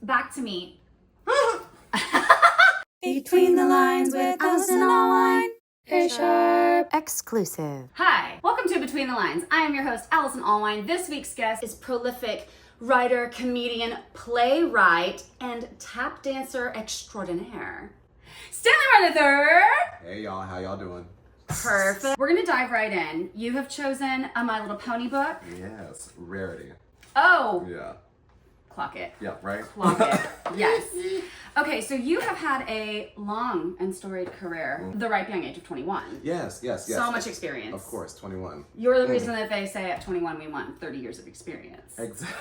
back to me. Between the Lines with Allison Allwine. Hey Sharp. Exclusive. Hi, welcome to Between the Lines. I am your host, Allison Allwine. This week's guest is prolific writer, comedian, playwright, and tap dancer extraordinaire, Stanley III. Hey y'all, how y'all doing? Perfect. We're gonna dive right in. You have chosen a My Little Pony book. Yes, rarity. Oh, Yeah. clock it. Yeah, right? Clock it. Yes. Okay, so you have had a long and storied career, the ripe young age of 21. Yes. So much experience. Of course, 21. You're the reason that they say at 21 we want 30 years of experience. Exactly.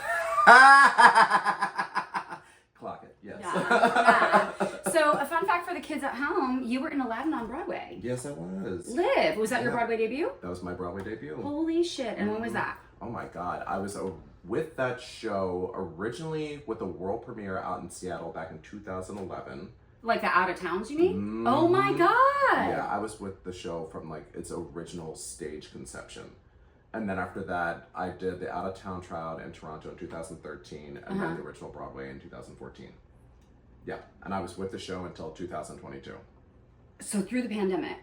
Clock it, yes. Yeah. So a fun fact for the kids at home, you were in Aladdin on Broadway. Yes, I was. Live. Was that your Yeah. Broadway debut? That was my Broadway debut. Holy shit. And when was that? Oh my God. I was with that show originally with the world premiere out in Seattle back in 2011. Like the out of towns, you mean? Oh my God. Yeah, I was with the show from like its original stage conception. And then after that, I did the out of town tryout in Toronto in 2013 and then the original Broadway in 2014. Yeah, and I was with the show until 2022. So through the pandemic,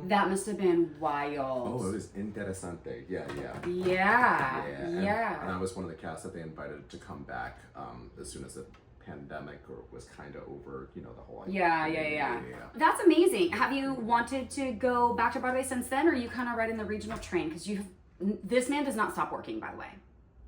that must have been wild. Oh, it was interesante. Yeah. Yeah. And I was one of the cast that they invited to come back as soon as the pandemic was kind of over, you know, the whole idea. Yeah. That's amazing. Have you wanted to go back to Broadway since then, or are you kind of right in the regional train? Because this man does not stop working, by the way.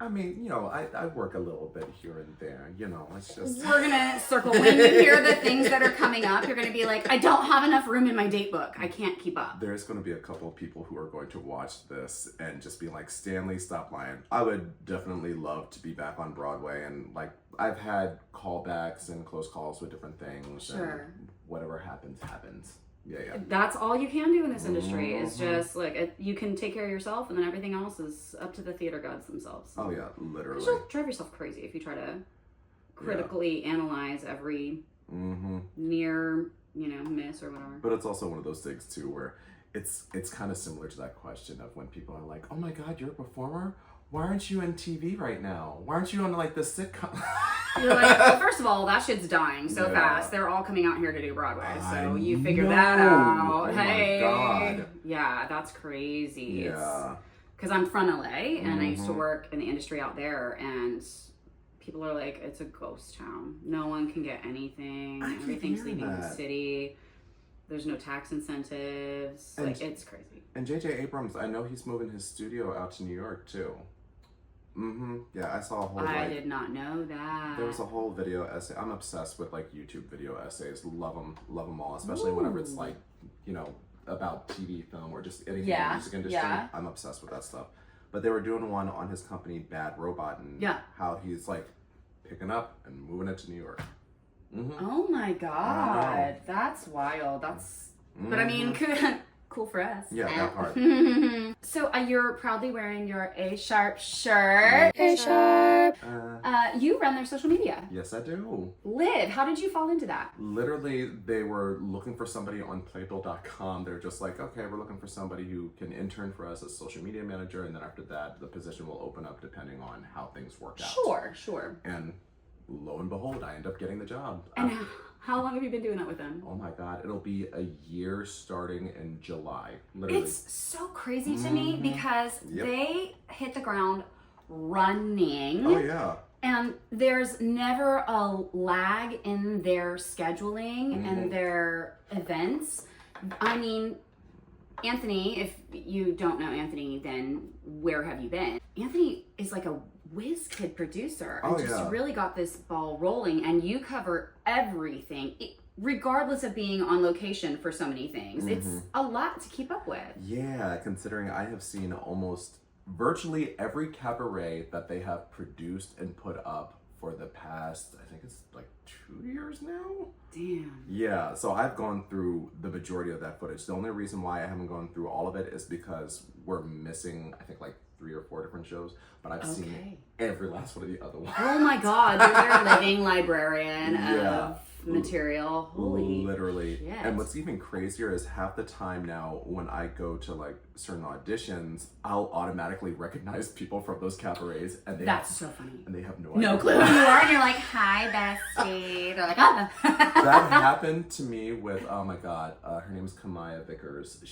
I mean, you know, I work a little bit here and there, you know, it's just... We're gonna circle. When you hear the things that are coming up, you're gonna be like, I don't have enough room in my date book. I can't keep up. There's going to be a couple of people who are going to watch this and just be like, Stanley, stop lying. I would definitely love to be back on Broadway, and like, I've had callbacks and close calls with different things. Sure. And whatever happens. Yeah. That's all you can do in this industry is just like, you can take care of yourself and then everything else is up to the theater gods themselves. Oh yeah, literally. You'll drive yourself crazy if you try to critically analyze every near, miss or whatever. But it's also one of those things too where it's kind of similar to that question of when people are like, oh my God, you're a performer? Why aren't you in TV right now? Why aren't you on like the sitcom? You're like, well, first of all, that shit's dying so fast. They're all coming out here to do Broadway, so you figure that out. Oh hey, my God. Yeah, that's crazy. Yeah. Because I'm from LA and I used to work in the industry out there, and people are like, it's a ghost town. No one can get anything. Everything's leaving the city. There's no tax incentives. And, like, it's crazy. And J.J. Abrams, I know he's moving his studio out to New York too. Yeah, I saw a whole. I did not know that. There was a whole video essay. I'm obsessed with like YouTube video essays. Love them all, especially whenever it's like, you know, about TV, film, or just anything in the music industry. Yeah. I'm obsessed with that stuff. But they were doing one on his company Bad Robot and how he's like picking up and moving it to New York. Oh my God, that's wild. That's, but I mean, cool for us. Yeah, that part. So you're proudly wearing your A Sharp shirt. Hey Sharp. You run their social media. Yes, I do. Liv, how did you fall into that? Literally, they were looking for somebody on Playbill.com. They're just like, okay, we're looking for somebody who can intern for us as social media manager, and then after that, the position will open up depending on how things work out. Sure. And lo and behold, I end up getting the job. And how long have you been doing that with them? Oh my God, it'll be a year starting in July. Literally. It's so crazy to me because they hit the ground running. Oh yeah. And there's never a lag in their scheduling and their events. I mean, Anthony, if you don't know Anthony, then where have you been? Anthony is like a whiz kid producer and really got this ball rolling, and you cover everything, regardless of being on location for so many things. It's a lot to keep up with. Yeah, considering I have seen almost virtually every cabaret that they have produced and put up for the past, I think it's like 2 years now. Damn. Yeah, so I've gone through the majority of that footage. The only reason why I haven't gone through all of it is because we're missing, I think, like 3 or 4 different shows, but I've seen every last one of the other ones. Oh my God, you're their living librarian of material. Holy literally. shit. And what's even crazier is half the time now when I go to like certain auditions, I'll automatically recognize people from those cabarets, and That's so funny. and they have no clue who you are, and you're like, hi, bestie. They're like, oh. That happened to me with, oh my god, her name is Kamaya Vickers.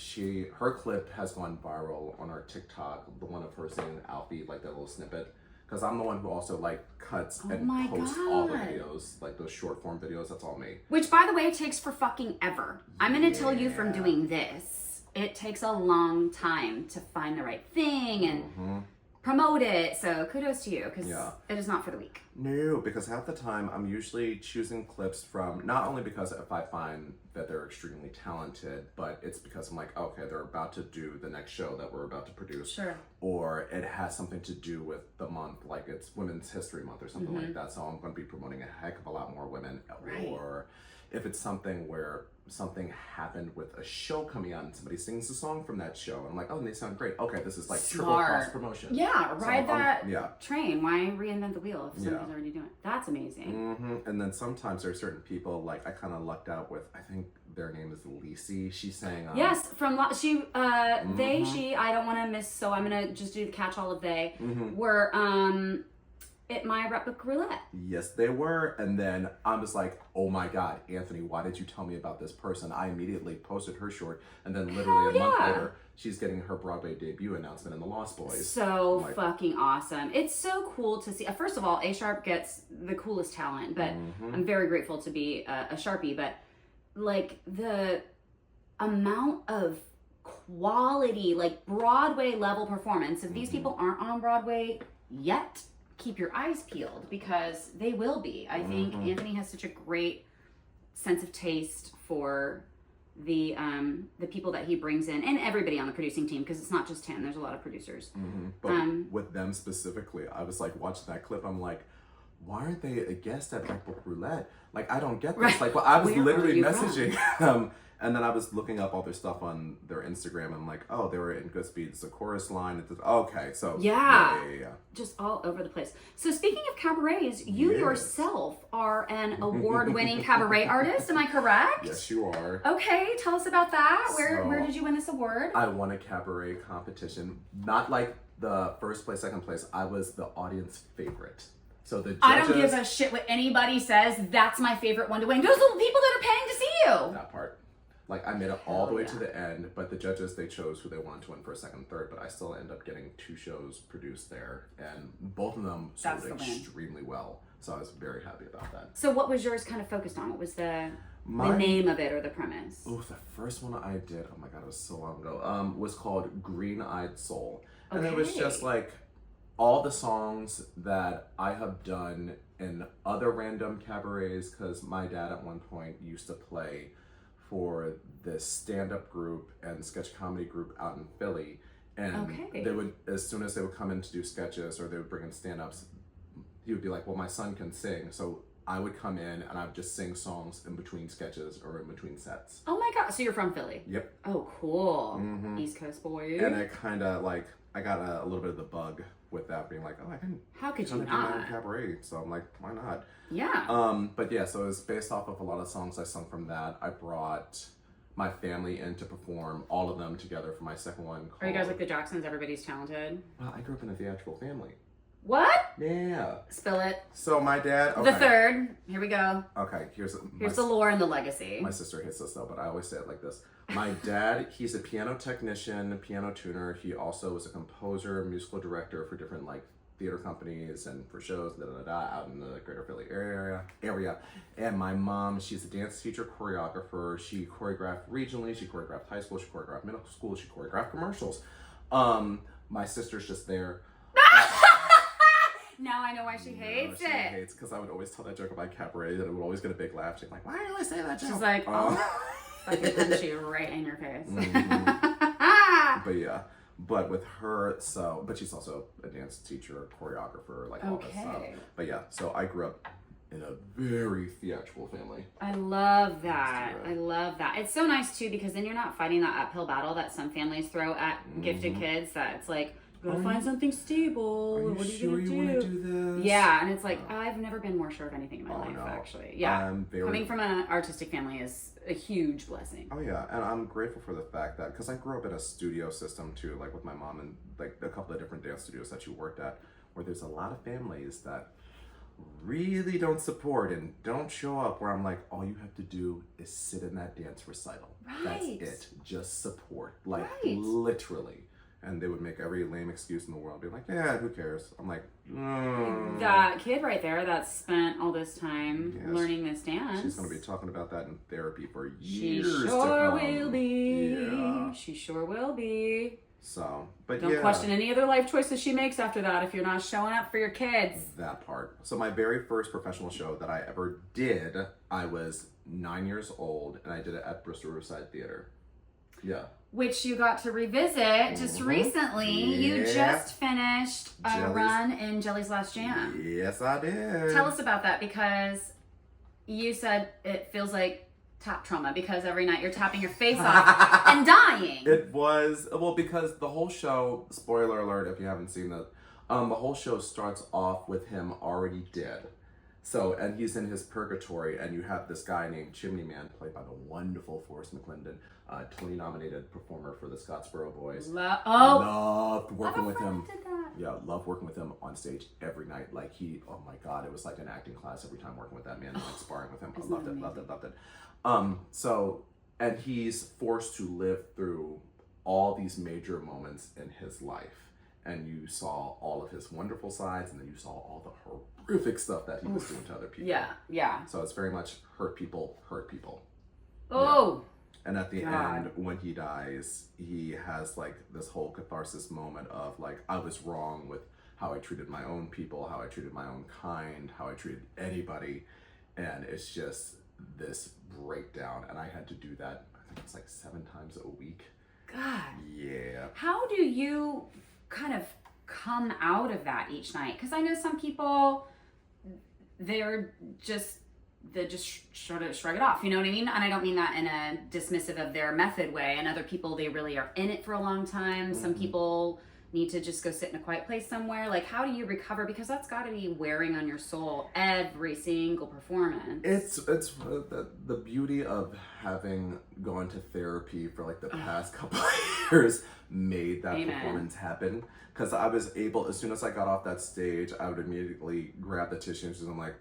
Her clip has gone viral on our TikTok, the one of her saying Alfie, like that little snippet. Because I'm the one who also like cuts and posts all the videos, like those short form videos. That's all me. Which, by the way, takes for fucking ever. I'm gonna tell you from doing this, it takes a long time to find the right thing and promote it. So kudos to you, because it is not for the weak. No, because half the time I'm usually choosing clips from, not only because if I find that they're extremely talented, but it's because I'm like, okay, they're about to do the next show that we're about to produce. Sure. Or it has something to do with the month, like it's Women's History Month or something like that. So I'm going to be promoting a heck of a lot more women. Right. Or if it's something where something happened with a show coming out and somebody sings a song from that show, and I'm like, oh, and they sound great. Okay, this is like triple cross promotion. Yeah, ride that train. Why reinvent the wheel if somebody's already doing it? That's amazing. And then sometimes there are certain people, like I kind of lucked out with, I think their name is Lisi. She sang. Yes, from they, she. I don't want to miss, so I'm gonna just do the catch-all of they. Were at my rep book roulette. Yes, they were. And then I was like, oh my God, Anthony, why did you tell me about this person? I immediately posted her short, and then literally a month later, she's getting her Broadway debut announcement in The Lost Boys. So fucking awesome. It's so cool to see. First of all, A Sharp gets the coolest talent, but I'm very grateful to be a Sharpie. But like the amount of quality, like Broadway level performance, if these people aren't on Broadway yet, keep your eyes peeled, because they will be. I think Anthony has such a great sense of taste for the people that he brings in, and everybody on the producing team, because it's not just him. There's a lot of producers. But with them specifically, I was like watching that clip. I'm like, why aren't they a guest at Black Book Roulette? Like, I don't get this. Right. Like, well, I was Where literally messaging them. And then I was looking up all their stuff on their Instagram, and I'm like, oh, they were in Goodspeed's the chorus line. Okay, so yeah. Just all over the place. So speaking of cabarets, you yourself are an award-winning cabaret artist. Am I correct? Yes, you are. Okay, tell us about that. Where did you win this award? I won a cabaret competition. Not like the first place, second place. I was the audience favorite. So the judges, I don't give a shit what anybody says. That's my favorite one to win. Those are the people that are paying to see you. That part. Like, I made it all the way to the end, but the judges, they chose who they wanted to win for a second and third, but I still end up getting 2 shows produced there, and both of them sold extremely well. So I was very happy about that. So what was yours kind of focused on? What was the name of it or the premise? Oh, the first one I did, oh my God, it was so long ago, was called Green Eyed Soul. And it was just like all the songs that I have done in other random cabarets, because my dad at one point used to play for this stand-up group and sketch comedy group out in Philly, and they would, as soon as they would come in to do sketches or they would bring in stand-ups, he would be like, well, my son can sing, so I would come in and I would just sing songs in between sketches or in between sets. Oh my God, so you're from Philly? Yep. Oh, cool. East Coast boy. And it kind of like, I got a little bit of the bug with that, being like, oh, I can how could you do not? my own cabaret, so I'm like, why not? Yeah. But yeah, so it was based off of a lot of songs I sung from that. I brought my family in to perform, all of them together for my second one. Are you guys like the Jacksons? Everybody's talented? Well, I grew up in a theatrical family. What? Yeah. Spill it. So my dad. The third. Here we go. Okay, here's the lore and the legacy. My sister hates this though, but I always say it like this. My dad, he's a piano technician, piano tuner. He also was a composer, musical director for different like theater companies and for shows, out in the greater Philly area. And my mom, she's a dance teacher, choreographer. She choreographed regionally, she choreographed high school, she choreographed middle school, she choreographed commercials. My sister's just there. Now I know why she hates it. She hates, because I would always tell that joke about cabaret that it would always get a big laugh. She's like, why do you always say that joke? She's like, fucking punch you right in your face. But yeah. But with her, but she's also a dance teacher, choreographer, like all this stuff. But yeah, so I grew up in a very theatrical family. I love that. I love that. It's so nice too, because then you're not fighting that uphill battle that some families throw at gifted kids, that it's like, Gotta find something stable. Are you what are sure you you gonna want to do this? Yeah, and it's like, I've never been more sure of anything in my life, no. actually. Yeah. Coming from an artistic family is a huge blessing. Oh yeah, and I'm grateful for the fact that, because I grew up in a studio system too, like with my mom and like a couple of different dance studios that she worked at, where there's a lot of families that really don't support and don't show up, where I'm like, all you have to do is sit in that dance recital. Right. That's it. Just support. Like, Right. literally. And they would make every lame excuse in the world, be like, yeah, who cares? I'm like, That kid right there that spent all this time Yes. learning this dance. She's going to be talking about that in therapy for She years to sure come. will be. Yeah. She sure will be. So, but Don't yeah. question any other life choices she makes after that if you're not showing up for your kids. That part. So my very first professional show that I ever did, I was 9 years old, and I did it at Bristol Riverside Theater. Yeah. Which you got to revisit just recently. You Yeah. just finished a Jelly's- run in Jelly's Last Jam. Yes, I did. Tell us about that, because you said it feels like tap trauma because every night you're tapping your face off and dying. It was, well, because the whole show, spoiler alert if you haven't seen that, the whole show starts off with him already dead. So, and he's in his purgatory, and you have this guy named Chimney Man, played by the wonderful Forrest McClendon, Tony-nominated performer for the Scottsboro Boys. Loved working with him. Did that. Yeah, loved working with him on stage every night. Like oh my God, it was like an acting class every time working with that man, like sparring with him. I loved it. So, and he's forced to live through all these major moments in his life. And you saw all of his wonderful sides, and then you saw all the horrific stuff that he was doing to other people. Yeah. So it's very much hurt people. Oh. And at the God. end, when he dies, he has like this whole catharsis moment of like, I was wrong with how I treated my own people, how I treated my own kind, how I treated anybody. And it's just this breakdown. And I had to do that, I think it's like 7 times a week. God. Yeah. How do you kind of come out of that each night? Because I know some people, they just sort of shrug it off, you know what I mean? And I don't mean that in a dismissive of their method way. And other people, they really are in it for a long time. Some people need to just go sit in a quiet place somewhere. Like, how do you recover? Because that's got to be wearing on your soul every single performance. It's the beauty of having gone to therapy for like the past couple of years made that Amen. Performance happen. Because I was able, as soon as I got off that stage, I would immediately grab the tissues and I'm like,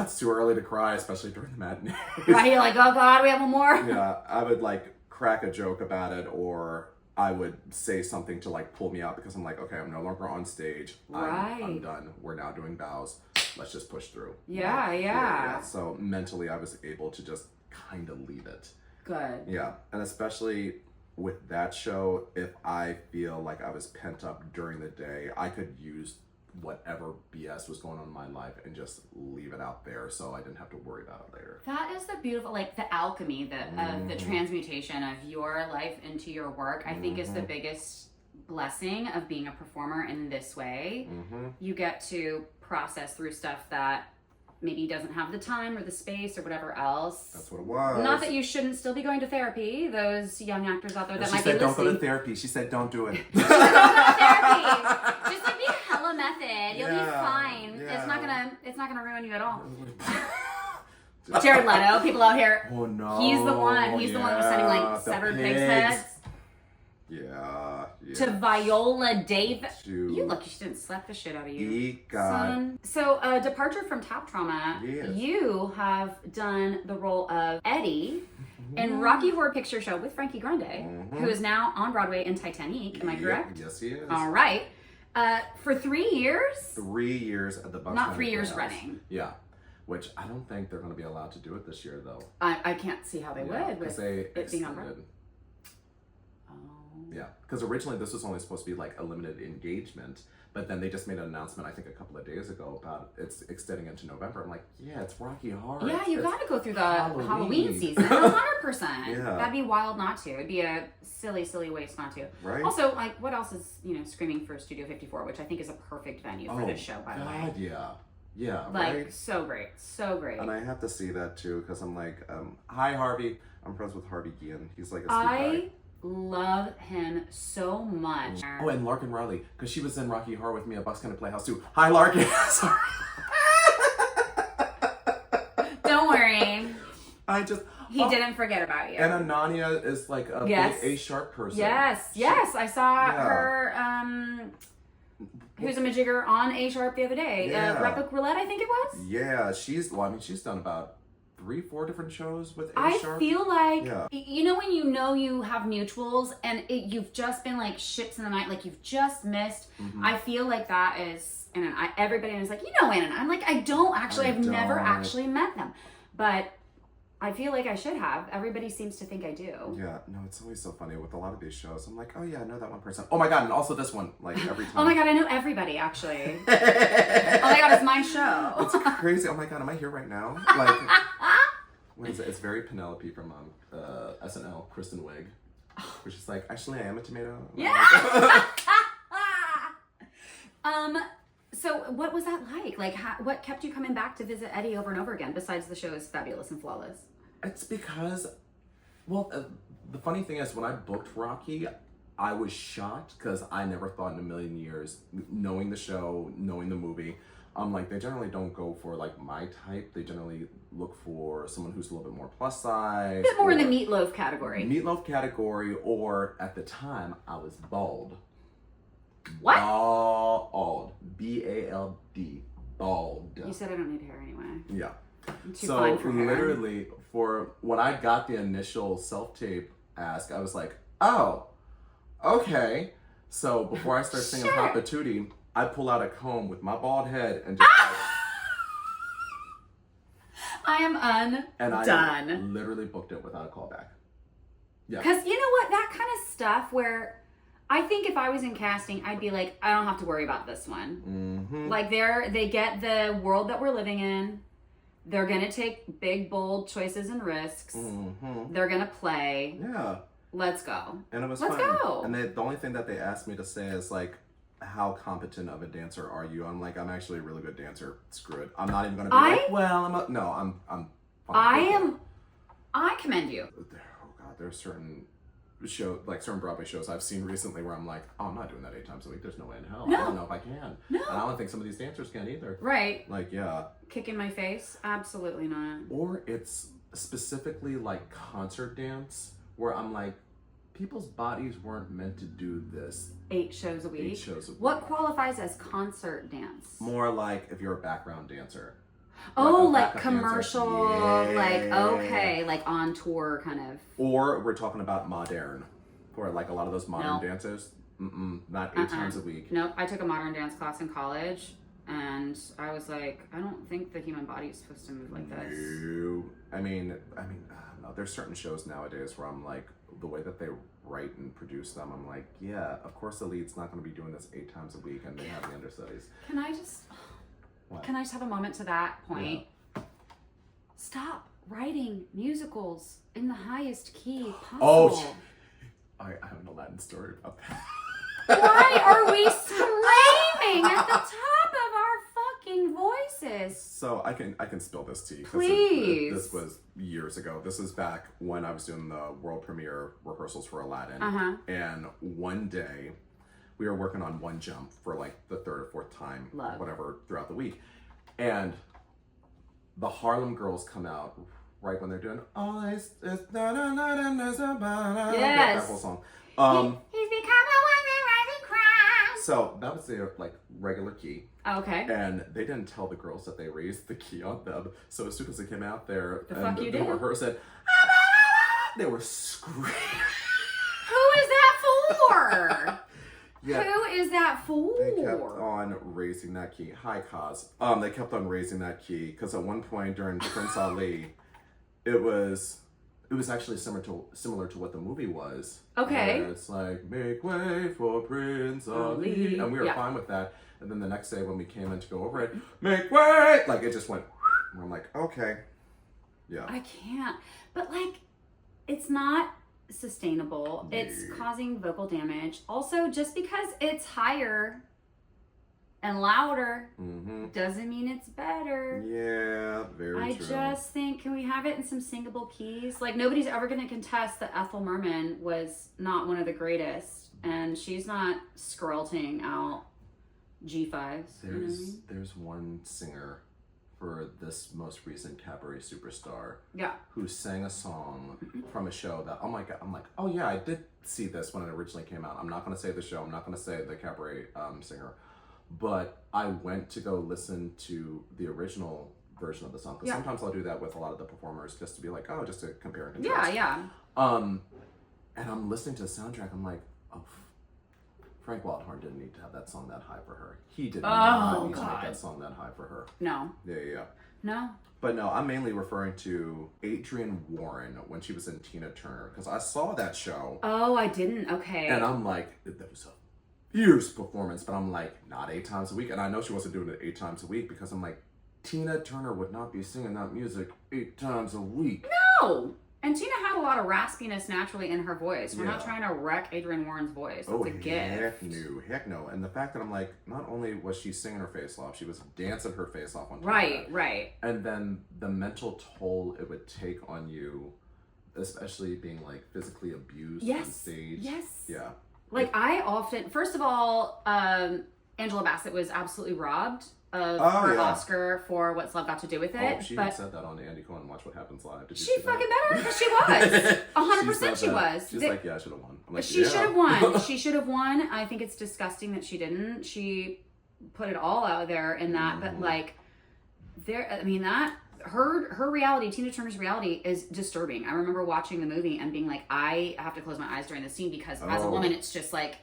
it's too early to cry, especially during the matinees. Right? You're like, oh God, we have one more. Yeah, I would like crack a joke about it, or I would say something to like pull me out, because I'm like, okay, I'm no longer on stage. I'm Right. done. We're now doing bows. Let's just push through. Yeah. So mentally, I was able to just kind of leave it. Good. Yeah, and especially with that show, if I feel like I was pent up during the day, I could use whatever BS was going on in my life and just leave it out there, so I didn't have to worry about it later. That is the beautiful, like the alchemy, the transmutation of your life into your work. I think is the biggest blessing of being a performer in this way. You get to process through stuff that maybe doesn't have the time or the space or whatever else. That's what it was. Not that you shouldn't still be going to therapy. Those young actors out there that She might be said don't listening. go to therapy. She said don't do it. Don't go to therapy. Just like be hella method. You'll be Yeah, fine. yeah. It's not gonna ruin you at all. Jared Leto, people out here. Oh no. He's the one. He's the one who's sending like the severed pig's heads Yeah. to Viola Davis. To You lucky she didn't slap the shit out of you. Eat God. Son. So, departure from Tap Trauma, Yes. you have done the role of Eddie in Rocky Horror Picture Show with Frankie Grande, who is now on Broadway in Titanic. Am I correct? Yes, he is. All right. For 3 years? 3 years at the Bucks. Not 3 years running. Yeah. Which I don't think they're going to be allowed to do it this year, though. I can't see how they would with they it being on Broadway. extended. Yeah, because originally this was only supposed to be like a limited engagement, but then they just made an announcement, I think a couple of days ago, about it's extending into November. I'm like, yeah, it's Rocky Horror. Yeah, you It's got to go through the Halloween. Halloween season. 100%. Yeah. That'd be wild not to. It'd be a silly waste not to. Right. Also, like, what else is, screaming for Studio 54, which I think is a perfect venue for this show, by the way. God, yeah. Yeah, Like, right? so great. So great. And I have to see that too, because I'm like, hi Harvey. I'm friends with Harvey Guillen. He's like a sweet I guy. love him so much. Oh, and Larkin Riley, because she was in Rocky Horror with me at Bucks County Playhouse too. Hi, Larkin. Sorry. Don't worry. He didn't forget about you. And Ananya is like a big A-sharp person. Yes. I saw her, who's a majigger on A-sharp the other day. Replic Roulette, I think it was. Yeah, she's done about 3-4 different shows with I A-sharp. feel like, you know when you have mutuals and you've just been like ships in the night, like you've just missed. I feel like that is, and everybody is like, you know Anna. I'm like, I don't actually. I've never actually met them. But I feel like I should have. Everybody seems to think I do. Yeah, no, it's always so funny with a lot of these shows. I'm like, oh yeah, I know that one person. Oh my god, and also this one, like every time. Oh my god, I know everybody actually. Oh my god, it's my show. It's crazy. Oh my god, am I here right now? Like, what is it? It's very Penelope from SNL, Kristen Wiig, which is like, actually, I am a tomato. Yeah. So what was that like? Like, what kept you coming back to visit Eddie over and over again, besides the show is fabulous and flawless? It's because, well, the funny thing is when I booked Rocky, I was shocked because I never thought in a million years, knowing the show, knowing the movie, like they generally don't go for like my type. They generally look for someone who's a little bit more plus size. A bit more in the meatloaf category. Meatloaf category, or at the time, I was bald. What? Bald. B-A-L-D. Bald. You said I don't need hair anyway. Yeah. I'm too so fine for hair. literally, for when I got the initial self-tape ask, I was like, oh, okay. So before I start singing Papa Tootie, I pull out a comb with my bald head and just I am undone. And I literally booked it without a callback. Yeah. Because you know what? That kind of stuff where I think if I was in casting, I'd be like, I don't have to worry about this one. Mm-hmm. Like they get the world that we're living in. They're going to take big, bold choices and risks. Mm-hmm. They're going to play. Yeah. Let's go. And it was Let's fun. go. And the only thing that they asked me to say is like, how competent of a dancer are you? I'm like, I'm actually a really good dancer. Screw it. I'm not even going to be I'm fine. I commend you. Oh God, there's certain Broadway shows I've seen recently where I'm like, oh, I'm not doing that 8 times a week. There's no way in hell. No. I don't know if I can. No. And I don't think some of these dancers can either. Right. Like, yeah. Kick in my face? Absolutely not. Or it's specifically like concert dance where I'm like, people's bodies weren't meant to do this. 8 shows a week? 8 shows a week. What qualifies as concert dance? More like if you're a background dancer. Oh, like like commercial, like, okay, like on tour kind of. Or we're talking about modern, or like a lot of those modern dancers. Not 8 times a week. Nope, I took a modern dance class in college, and I was like, I don't think the human body is supposed to move like this. No. I mean, no, there's certain shows nowadays where I'm like, the way that they write and produce them, I'm like, yeah, of course the lead's not going to be doing this 8 times a week, and they have the understudies. Can I just have a moment to that point? Yeah. Stop writing musicals in the highest key possible. Oh, I have an Aladdin story about that. Why are we screaming at the top of our fucking voices? So I can spill this tea. Please. This was years ago. This is back when I was doing the world premiere rehearsals for Aladdin. And one day, we were working on one jump for like the 3rd or 4th time, whatever, throughout the week. And the Harlem Girls come out right when they're doing yes. That whole song. He's become a one rising crown. So that was their like regular key. Okay. And they didn't tell the girls that they raised the key on them. So as soon as they came out there, the rehearsal said, they were screaming. Who is that for? Yeah. Who is that for? They kept on raising that key. Hi, Kaz. They kept on raising that key because at one point during Prince Ali, it was actually similar to what the movie was. Okay. And it's like, make way for Prince Ali. And we were fine with that. And then the next day when we came in to go over it, make way! Like it just went, and I'm like, okay. Yeah. I can't. But like, it's not sustainable. It's causing vocal damage. Also, just because it's higher and louder Mm-hmm. doesn't mean it's better. Yeah, very true. I just think, can we have it in some singable keys? Like, nobody's ever going to contest that Ethel Merman was not one of the greatest, and she's not scrolting out G5s. There's one singer for this most recent cabaret superstar Yeah. who sang a song from a show that, oh my God, I'm like, oh yeah, I did see this when it originally came out. I'm not going to say the show. I'm not going to say the cabaret singer. But I went to go listen to the original version of the song. Because sometimes I'll do that with a lot of the performers just to be like, oh, just to compare and contrast. Yeah. And I'm listening to the soundtrack. I'm like, oh, Frank Wildhorn didn't need to have that song that high for her. He did not need to make that song that high for her. No. Yeah. No. But no, I'm mainly referring to Adrienne Warren when she was in Tina Turner. Because I saw that show. Oh, I didn't. Okay. And I'm like, that was a fierce performance. But I'm like, not 8 times a week. And I know she wasn't doing it 8 times a week because I'm like, Tina Turner would not be singing that music 8 times a week. No! And Tina had a lot of raspiness naturally in her voice. We're not trying to wreck Adrienne Warren's voice. That's a gift. Heck no. And the fact that I'm like, not only was she singing her face off, she was dancing her face off on top of that. Right. And then the mental toll it would take on you, especially being like physically abused on stage. Yes. Yeah. Like I often, first of all, Angela Bassett was absolutely robbed of her Oscar for What's Love Got to Do with It. Oh, she said that on Andy Cohen Watch What Happens Live. Did you she see fucking that? better because she was. 100% she was. She's like, yeah, I should have won. I'm like, she should have won. She should have won. I think it's disgusting that she didn't. She put it all out there in that, but like, her reality, Tina Turner's reality is disturbing. I remember watching the movie and being like, I have to close my eyes during the scene because as a woman, it's just like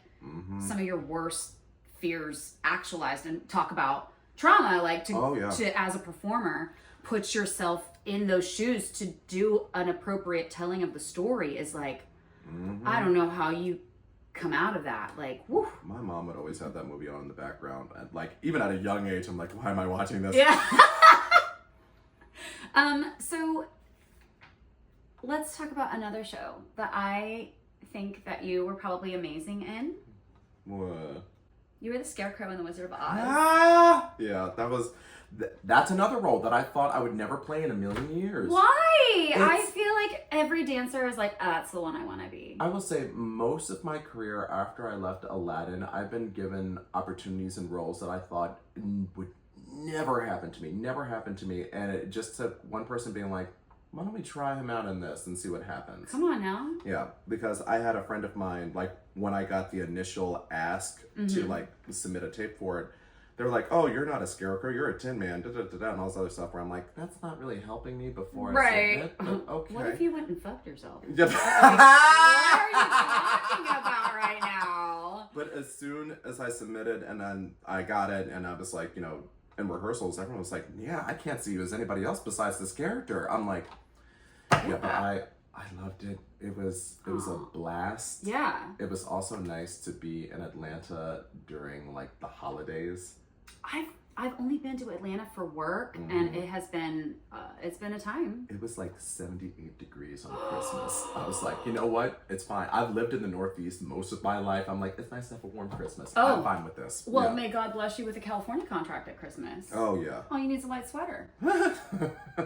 some of your worst fears actualized, and talk about trauma, like to as a performer, put yourself in those shoes to do an appropriate telling of the story is like, I don't know how you come out of that. Like, whew. My mom would always have that movie on in the background, and like even at a young age, I'm like, why am I watching this? Yeah. So let's talk about another show that I think that you were probably amazing in. What? You were the Scarecrow in The Wizard of Oz. Yeah, that's another role that I thought I would never play in a million years. Why? I feel like every dancer is like, that's the one I want to be. I will say most of my career after I left Aladdin, I've been given opportunities and roles that I thought would never happen to me. And it just took one person being like, why don't we try him out in this and see what happens? Come on now. Yeah, because I had a friend of mine, like when I got the initial ask to like submit a tape for it, they were like, oh, you're not a Scarecrow, you're a Tin Man, and all this other stuff, where I'm like, that's not really helping me before I submit, but okay. What if you went and fucked yourself? Yep. What are you talking about right now? But as soon as I submitted and then I got it, and I was like, you know, in rehearsals, everyone was like, yeah, I can't see you as anybody else besides this character. I'm like, yeah, but I loved it. It was a blast. Yeah. It was also nice to be in Atlanta during like the holidays. I've only been to Atlanta for work, and it has been it's been a time. It was like 78 degrees on Christmas. I was like, you know what? It's fine. I've lived in the Northeast most of my life. I'm like, it's nice to have a warm Christmas. I'm fine with this. Well, may God bless you with a California contract at Christmas. Oh yeah. All you need is a light sweater,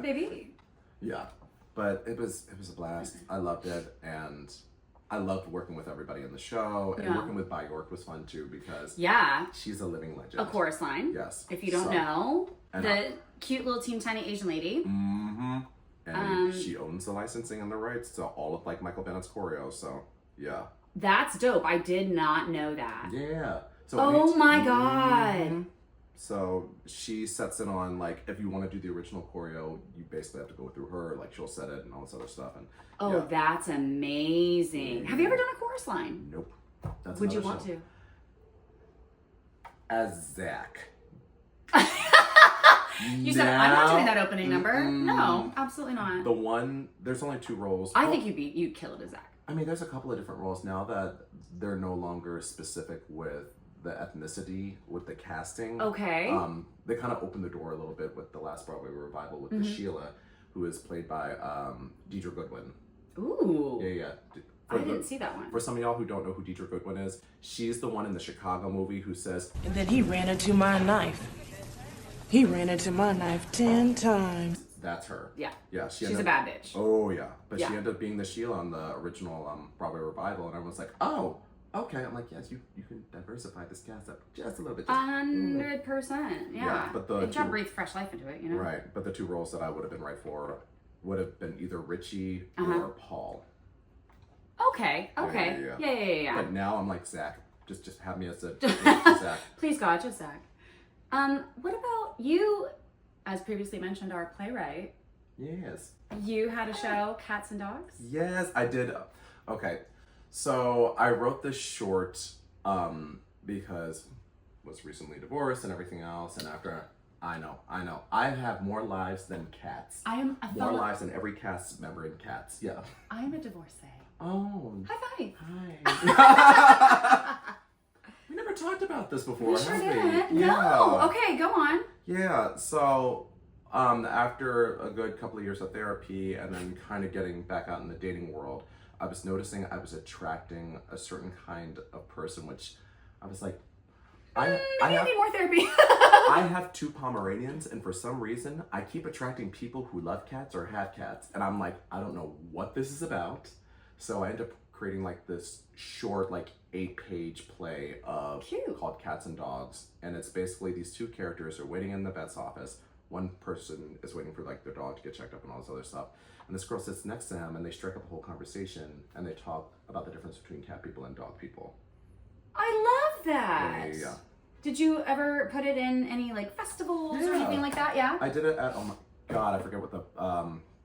baby. Yeah, but it was a blast. I loved it, and I loved working with everybody in the show, and working with Bai York was fun too because she's a living legend. A chorus line. Yes. If you don't know, the cute little teeny tiny Asian lady. And she owns the licensing and the rights to all of like Michael Bennett's choreo. So yeah. That's dope. I did not know that. Yeah. So oh my god. So she sets it on, like, if you want to do the original choreo, you basically have to go through her, like, she'll set it and all this other stuff. And that's amazing. Have you ever done a chorus line? Nope. Would you want to? As Zach. You said, I'm not doing that opening number. No, absolutely not. There's only 2 roles. I think you'd kill it as Zach. I mean, there's a couple of different roles now that they're no longer specific with the ethnicity with the casting. Okay. They kind of opened the door a little bit with the last Broadway revival with the Sheila, who is played by Deidre Goodwin. Ooh. Yeah. I didn't see that one. For some of y'all who don't know who Deidre Goodwin is, she's the one in the Chicago movie who says, And then he ran into my knife. He ran into my knife 10 times. that's her. Yeah. Yeah. She's a bad bitch. Oh, yeah. But Yeah. she ended up being the Sheila on the original Broadway revival, and everyone's like, oh, okay. I'm like, yes, you can diversify this cast up just a little bit. 100%. Yeah. But the It just breathed fresh life into it, you know? Right. But the two roles that I would have been right for would have been either Richie Uh-huh. or Paul. Okay. Yeah. But now I'm like, Zach, just have me as a Zach. Please God, just Zach. What about you, as previously mentioned, our playwright? Yes. You had a show, Cats and Dogs? Yes, I did. Okay. So I wrote this short because I was recently divorced and everything else, and after I know. I have more lives than cats. I am more lives than every cast member in Cats. Yeah. I am a divorcee. Oh. High five. Hi. We never talked about this before, We sure have didn't. we? No. Okay, go on. Yeah, so after a good couple of years of therapy and then kind of getting back out in the dating world, I was noticing I was attracting a certain kind of person, which I was like, I need more therapy. I have 2 Pomeranians, and for some reason, I keep attracting people who love cats or have cats, and I'm like, I don't know what this is about. So I end up creating like this short, like 8-page play of called Cats and Dogs, and it's basically these 2 characters are waiting in the vet's office. One person is waiting for like their dog to get checked up and all this other stuff, and this girl sits next to him, and they strike up a whole conversation, and they talk about the difference between cat people and dog people. I love that. Yeah. Did you ever put it in any like festivals or anything like that? Yeah. I did it at, oh my God, I forget what the,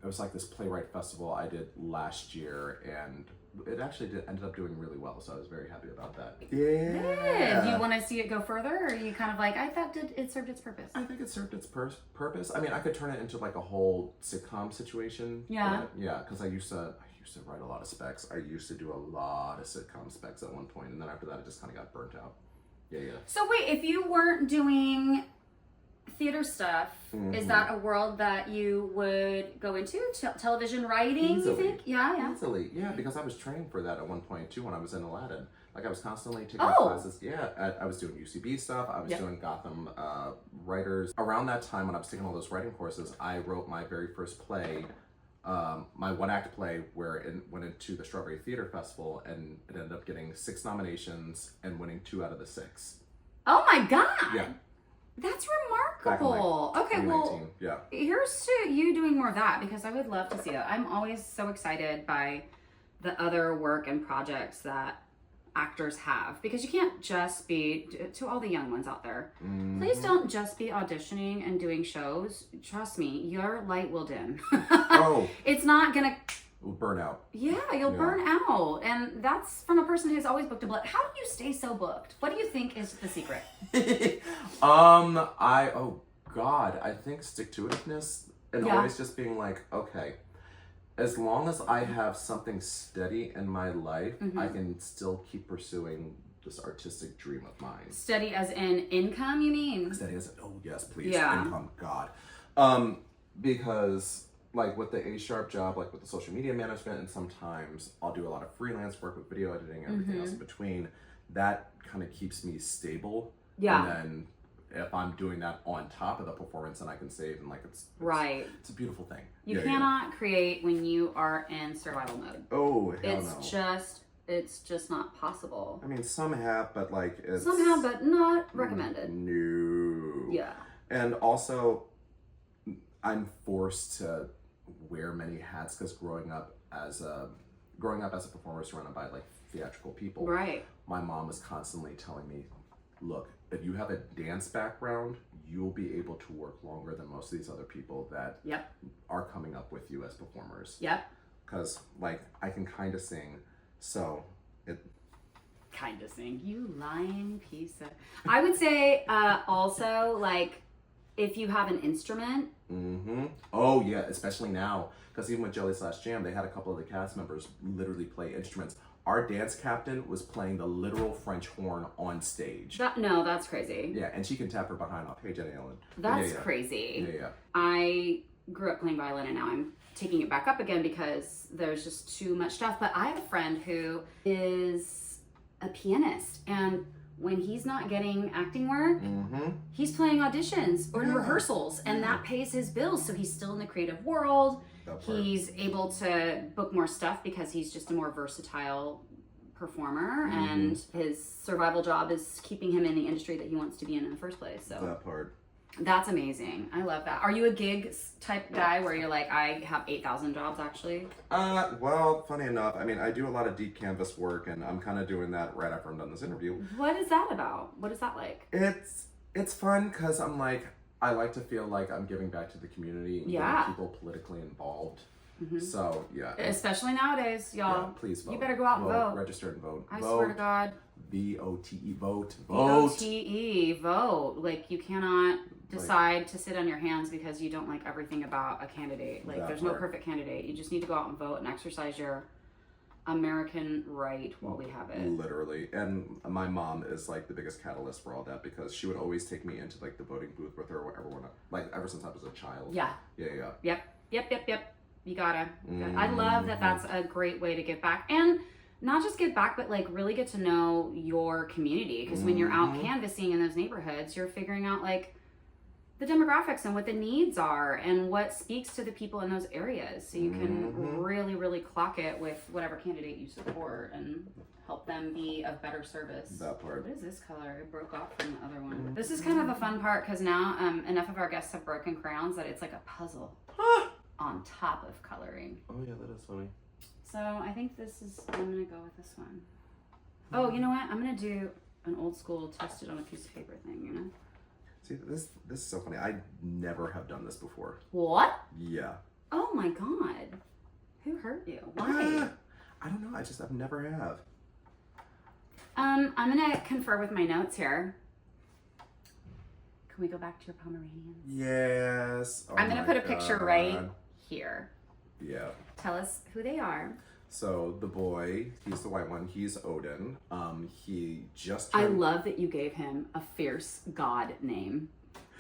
it was like this playwright festival I did last year, and it actually ended up doing really well, so I was very happy about that. Yeah. Good. Do you want to see it go further, or are you kind of like, I thought it served its purpose? I think it served its purpose. I mean, I could turn it into like a whole sitcom situation. Yeah. Yeah, because I used to write a lot of specs. I used to do a lot of sitcom specs at one point, and then after that, it just kind of got burnt out. Yeah. So wait, if you weren't doing theater stuff, is that a world that you would go into? Television writing, Easily. you think? Yeah. Easily, yeah, because I was trained for that at one point too when I was in Aladdin. Like I was constantly taking classes. Yeah, I was doing UCB stuff. I was doing Gotham writers. Around that time when I was taking all those writing courses, I wrote my very first play, my 1-act play, where it went into the Strawberry Theater Festival, and it ended up getting 6 nominations and winning 2 out of the 6. Oh my God. Yeah. That's Back in, remarkable. like, Okay, 2019. well, Yeah. here's to you doing more of that, because I would love to see that. I'm always so excited by the other work and projects that actors have, because you can't just be, to all the young ones out there, please don't just be auditioning and doing shows. Trust me, your light will dim. Oh. It's not gonna Burn out. Yeah, you'll burn out. And that's from a person who's always booked a book. How do you stay so booked? What do you think is the secret? Oh God, I think stick-to-itiveness and always just being like, okay, as long as I have something steady in my life, I can still keep pursuing this artistic dream of mine. Steady as in income, you mean? Steady as, oh yes, please, Yeah. income, God. Because like with the A-sharp job, like with the social media management, and sometimes I'll do a lot of freelance work with video editing and everything else in between. That kind of keeps me stable. Yeah. And then if I'm doing that on top of the performance, then I can save, and like it's Right. It's a beautiful thing. You cannot create when you are in survival mode. Oh, hell It's no. it's just not possible. I mean, some have, but like it's Somehow, but not recommended. No. Yeah. And also, I'm forced to wear many hats because growing up as a performer surrounded by like theatrical people, Right. my mom was constantly telling me, look, if you have a dance background, you'll be able to work longer than most of these other people that are coming up with you as performers. Yep. Because like I can kind of sing, so it Kind of sing. You lying piece of... I would say also, like, if you have an instrument. Oh yeah, especially now, because even with Jelly / Jam, they had a couple of the cast members literally play instruments. Our dance captain was playing the literal French horn on stage. That's crazy. Yeah, and she can tap her behind off. Hey, Jenny Ellen. That's crazy. Yeah. I grew up playing violin and now I'm taking it back up again because there's just too much stuff. But I have a friend who is a pianist, and when he's not getting acting work, he's playing auditions or rehearsals, and that pays his bills. So he's still in the creative world. He's able to book more stuff because he's just a more versatile performer, and his survival job is keeping him in the industry that he wants to be in the first place. So that part. That's amazing. I love that. Are you a gig type guy where you're like, I have 8,000 jobs actually? Well, funny enough, I mean, I do a lot of deep canvas work, and I'm kind of doing that right after I'm done this interview. What is that about? What is that like? It's fun because I'm like, I like to feel like I'm giving back to the community and getting people politically involved. So, yeah. Especially nowadays, y'all. Yeah, please vote. You better go out and vote. Register and vote. I swear to God. VOTE, vote. VOTE, vote. Like, you cannot decide to sit on your hands because you don't like everything about a candidate. Like, there's no perfect candidate. You just need to go out and vote and exercise your American right while we have it. Literally. And my mom is like the biggest catalyst for all that because she would always take me into like the voting booth with her or whatever, like ever since I was a child. Yeah. Yeah. Yep. You gotta. I love that that's a great way to give back. And not just give back, but like really get to know your community. Because when you're out canvassing in those neighborhoods, you're figuring out like the demographics and what the needs are and what speaks to the people in those areas. So you can really, really clock it with whatever candidate you support and help them be of better service. That part. What is this color? It broke off from the other one. This is kind of a fun part because now enough of our guests have broken crayons that it's like a puzzle on top of coloring. Oh yeah, that is funny. So I think I'm gonna go with this one. Oh, you know what? I'm gonna do an old school test it on a piece of paper thing, you know? See, this is so funny. I never have done this before. What? Yeah. Oh my God. Who hurt you? Why? I don't know. I've never have. I'm gonna confer with my notes here. Can we go back to your Pomeranians? Yes. Oh I'm gonna put a picture right here. Yeah. Tell us who they are. So the boy, he's the white one. He's Odin. He just. I love that you gave him a fierce god name.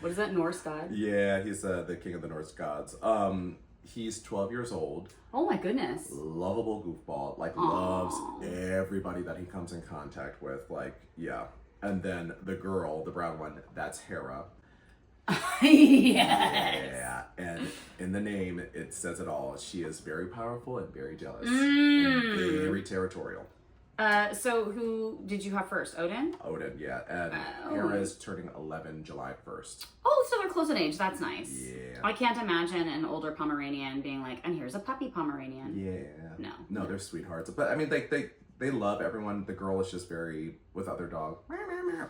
What is that, Norse god? Yeah, he's the king of the Norse gods. He's 12 years old. Oh my goodness. Lovable goofball. Like loves everybody that he comes in contact with. Like yeah. And then the girl, the brown one, that's Hera. Yes. Yeah, and in the name, it says it all. She is very powerful and very jealous and very territorial. So who did you have first? Odin? Odin, yeah. And Hera is turning 11 July 1st. Oh, so they're close in age. That's nice. Yeah. I can't imagine an older Pomeranian being like, and here's a puppy Pomeranian. Yeah. No, they're sweethearts. But I mean, they love everyone. The girl is just very with other dog.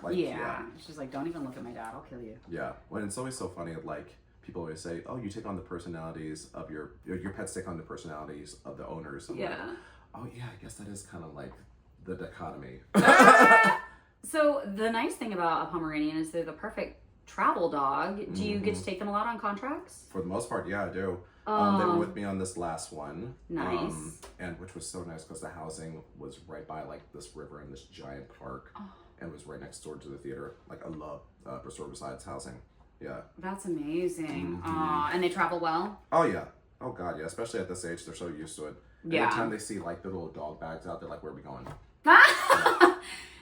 Like, yeah. She's like, don't even look at my dad. I'll kill you. Yeah. Well, it's always so funny. Like people always say, oh, you take on the personalities of your pets take on the personalities of the owners. I'm like, oh yeah, I guess that is kind of like the dichotomy. So the nice thing about a Pomeranian is they're the perfect travel dog. Do you get to take them a lot on contracts? For the most part, yeah, I do. They were with me on this last one. Nice. And which was so nice because the housing was right by like this river and this giant park, and was right next door to the theater. Like I love Bristol Besides housing. Yeah. That's amazing. And they travel well? Oh yeah. Oh god, yeah. Especially at this age, they're so used to it. Yeah. Every time they see like the little dog bags out, they're like, "Where are we going?"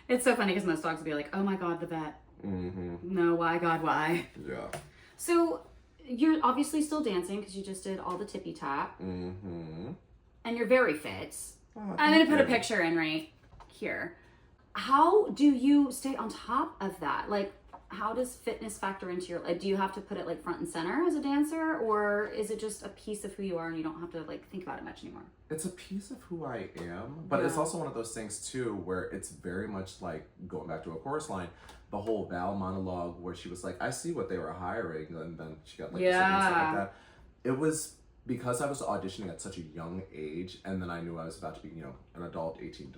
It's so funny because most dogs will be like, "Oh my god, the vet." No, why God, why? Yeah. So you're obviously still dancing because you just did all the tippy tap. And you're very fit. I'm gonna put a picture in right here. How do you stay on top of that? Like, how does fitness factor into your life? Do you have to put it like front and center as a dancer, or is it just a piece of who you are and you don't have to like think about it much anymore? It's a piece of who I am, but it's also one of those things too where it's very much like going back to a chorus line, the whole Val monologue where she was like, I see what they were hiring, and then she got like stuff like that. It was because I was auditioning at such a young age, and then I knew I was about to be, an adult, 18,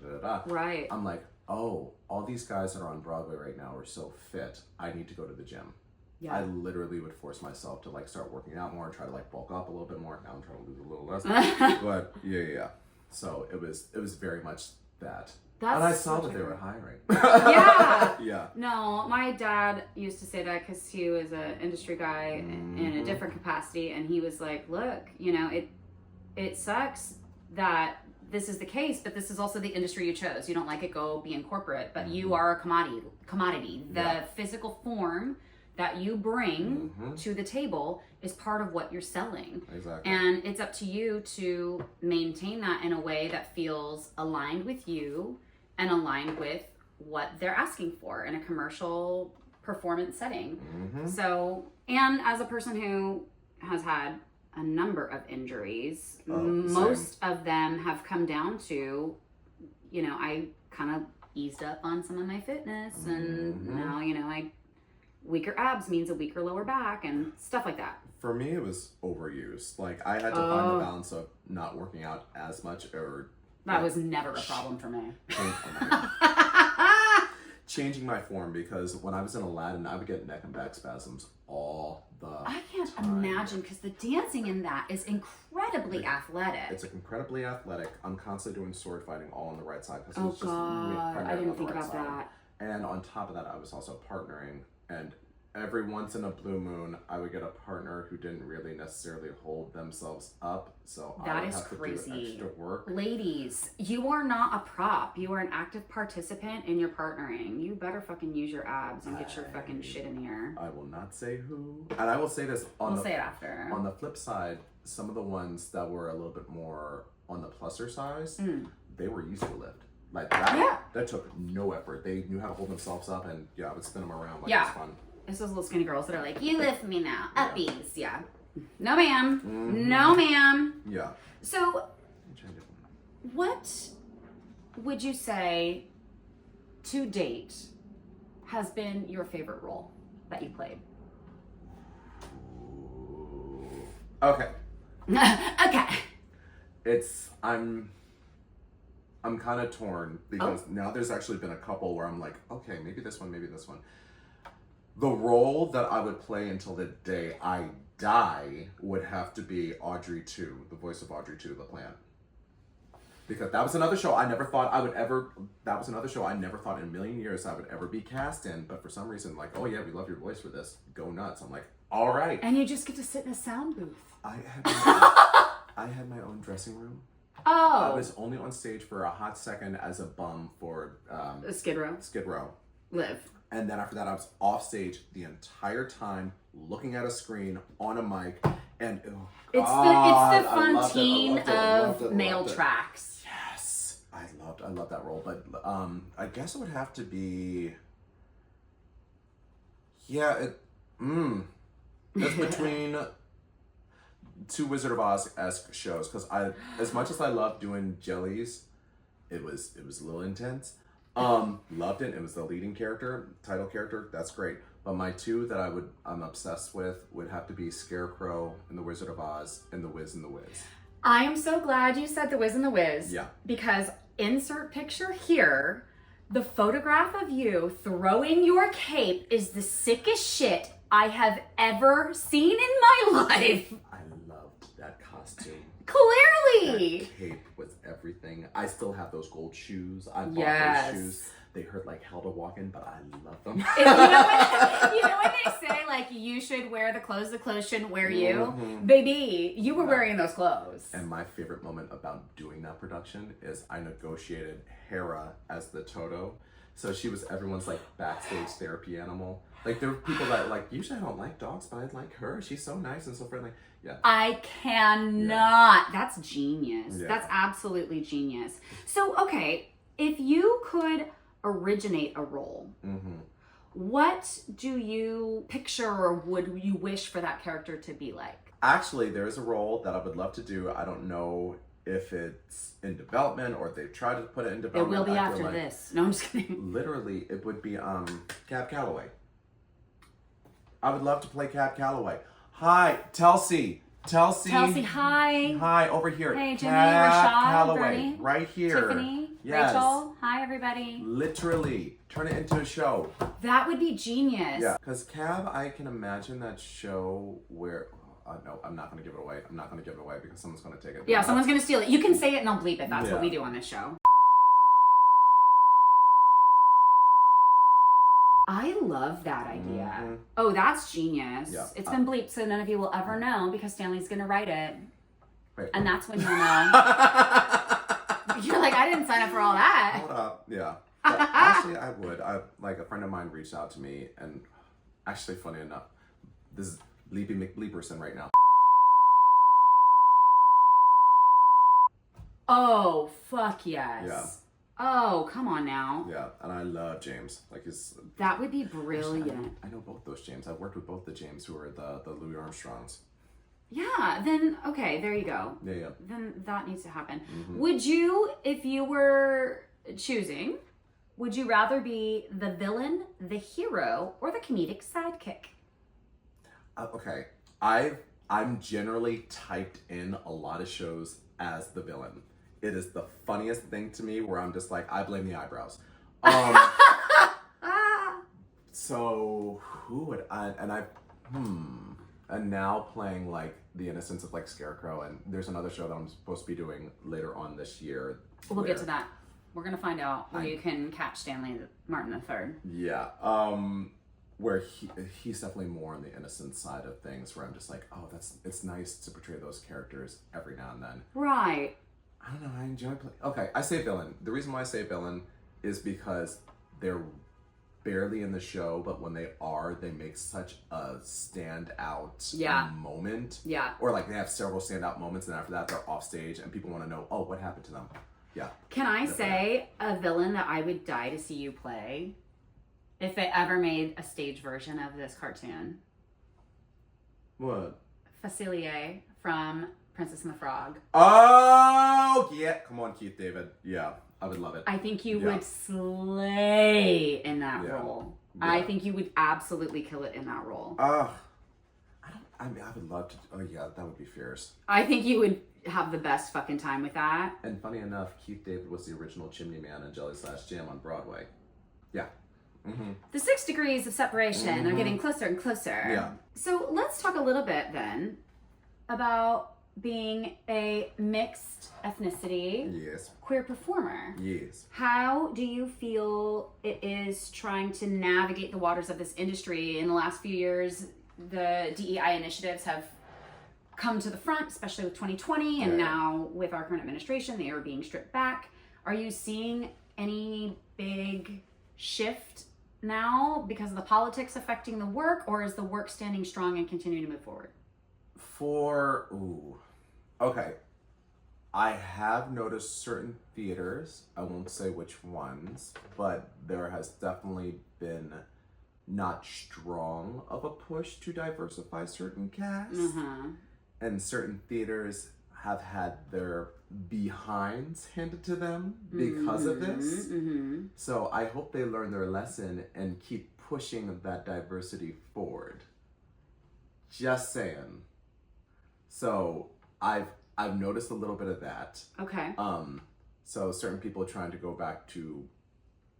Right. I'm like, oh, all these guys that are on Broadway right now are so fit. I need to go to the gym. Yeah. I literally would force myself to like start working out more and try to like bulk up a little bit more. Now I'm trying to lose a little less. But yeah. So it was very much that. And I saw that they were hiring. Yeah. Yeah. No, my dad used to say that because he was an industry guy in a different capacity, and he was like, "Look, you know, it sucks that this is the case, but this is also the industry you chose. You don't like it, go be in corporate, but you are a commodity. The physical form that you bring to the table is part of what you're selling. Exactly. And it's up to you to maintain that in a way that feels aligned with you and aligned with what they're asking for in a commercial performance setting. So, and as a person who has had a number of injuries, most of them have come down to, you know, I kind of eased up on some of my fitness, and now, you know, weaker abs means a weaker lower back and stuff like that. For me, it was overuse. Like, I had to find the balance of not working out as much, or that was never a problem for me. Changing my form, because when I was in Aladdin, I would get neck and back spasms all the I can't time. imagine, because the dancing in that is incredibly athletic. It's incredibly athletic. I'm constantly doing sword fighting all on the right side. Oh God, I didn't think about that. And on top of that, I was also partnering, and every once in a blue moon, I would get a partner who didn't really necessarily hold themselves up, so I would have to do extra work. Ladies, you are not a prop. You are an active participant in your partnering. You better fucking use your abs and get your fucking shit in the air. I will not say who. And I will say this We'll say it after. On the flip side, some of the ones that were a little bit more on the pluser size, they were easy to lift. Like that, that took no effort. They knew how to hold themselves up, and I would spin them around like it was fun. It's those little skinny girls that are like, you lift me now, uppies. Yeah. No, ma'am. No, ma'am. Yeah. So, what would you say to date has been your favorite role that you played? Okay. Okay. I'm kind of torn, because now there's actually been a couple where I'm like, okay, maybe this one, maybe this one. The role that I would play until the day I die would have to be Audrey 2, the voice of Audrey 2, The Plan. Because that was another show I never thought I would ever, that was another show I never thought in a million years I would ever be cast in, but for some reason, like, oh yeah, we love your voice for this, go nuts. I'm like, all right. And you just get to sit in a sound booth. I had my own dressing room. Oh. I was only on stage for a hot second as a bum for Skid Row. Skid Row. Live. And then after that, I was off stage the entire time, looking at a screen on a mic, and it's the Fontaine of male tracks. Yes, I loved that role. But I guess it would have to be, it's between two Wizard of Oz-esque shows, because as much as I love doing jellies, it was a little intense. Loved it. It was the leading title character. That's great. But my two that I'm obsessed with would have to be Scarecrow in The Wizard of Oz and The Wiz in the Wiz. I am so glad you said The Wiz and the Wiz. Yeah. Because insert picture here, the photograph of you throwing your cape is the sickest shit I have ever seen in my life. I loved that costume. Clearly. That cape was everything. I still have those gold shoes. I bought those shoes. They hurt like hell to walk in, but I love them. You know when they say, like, you should wear the clothes shouldn't wear you? Baby, you were wearing those clothes. And my favorite moment about doing that production is I negotiated Hera as the Toto. So she was everyone's, like, backstage therapy animal. Like, there were people that, like, usually I don't like dogs, but I like her. She's so nice and so friendly. Yeah. I cannot. Yeah. That's genius. Yeah. That's absolutely genius. So, okay, if you could originate a role, what do you picture or would you wish for that character to be like? Actually, there is a role that I would love to do. I don't know if it's in development or if they've tried to put it in development. It will be after this. No, I'm just kidding. Literally, it would be Cab Calloway. I would love to play Cab Calloway. Hi, Telsey, hi. Hi, over here. Hey, Jimmy, Cab Rashad, Calloway, Bernie, right here. Tiffany, Yes. Rachel. Hi, everybody. Literally, turn it into a show. That would be genius. Yeah, because Cab, I can imagine that show where... no, I'm not going to give it away. I'm not going to give it away because someone's going to take it. Yeah, someone's going to steal it. You can say it and I'll bleep it. That's what we do on this show. I love that idea. Mm-hmm. Oh, that's genius. Yeah. It's been bleeped so none of you will ever know because Stanley's going to write it. Wait. And that's when you'll know. You're like, I didn't sign up for all that. Hold up. Yeah. But actually, I would. Like, a friend of mine reached out to me, and actually, funny enough, this is Leapy McLeaperson right now. Oh, fuck yes. Yeah. Oh, come on now. Yeah, and I love James. Like, That would be brilliant. Actually, I know both those James. I've worked with both the James who are the Louis Armstrongs. Yeah, then, okay, there you go. Yeah. Then that needs to happen. Mm-hmm. Would you, if you were choosing, would you rather be the villain, the hero, or the comedic sidekick? Okay. I'm generally typed in a lot of shows as the villain. It is the funniest thing to me where I'm just like, I blame the eyebrows. So who would I, and now playing like the innocence of like Scarecrow, and there's another show that I'm supposed to be doing later on this year. We'll get to that. We're gonna find out where you can catch Stanley Martin III. Yeah. Where he's definitely more on the innocent side of things, where I'm just like, oh, it's nice to portray those characters every now and then. Right. I don't know, I enjoy playing. Okay, I say villain. The reason why I say villain is because they're barely in the show, but when they are, they make such a standout moment. Yeah. Or like they have several standout moments, and after that they're off stage, and people want to know, oh, what happened to them? Yeah. Can I say a villain that I would die to see you play if they ever made a stage version of this cartoon? What? Facilier from Princess and the Frog. Oh, yeah. Come on, Keith David. Yeah, I would love it. I think you would slay in that role. Yeah. I think you would absolutely kill it in that role. I would love to. Oh, yeah, that would be fierce. I think you would have the best fucking time with that. And funny enough, Keith David was the original Chimney Man in Jelly / Jam on Broadway. Yeah. Mm-hmm. The 6 degrees of separation are getting closer and closer. Yeah. So let's talk a little bit then about being a mixed ethnicity Yes. queer performer. Yes. How do you feel it is trying to navigate the waters of this industry? In the last few years, the DEI initiatives have come to the front, especially with 2020, and now with our current administration, they are being stripped back. Are you seeing any big shift now because of the politics affecting the work, or is the work standing strong and continuing to move forward? Okay. I have noticed certain theaters, I won't say which ones, but there has definitely been not strong of a push to diversify certain casts. Mm-hmm. And certain theaters have had their behinds handed to them because of this. Mm-hmm. So I hope they learn their lesson and keep pushing that diversity forward. Just saying. So I've noticed a little bit of that. Okay. So certain people trying to go back to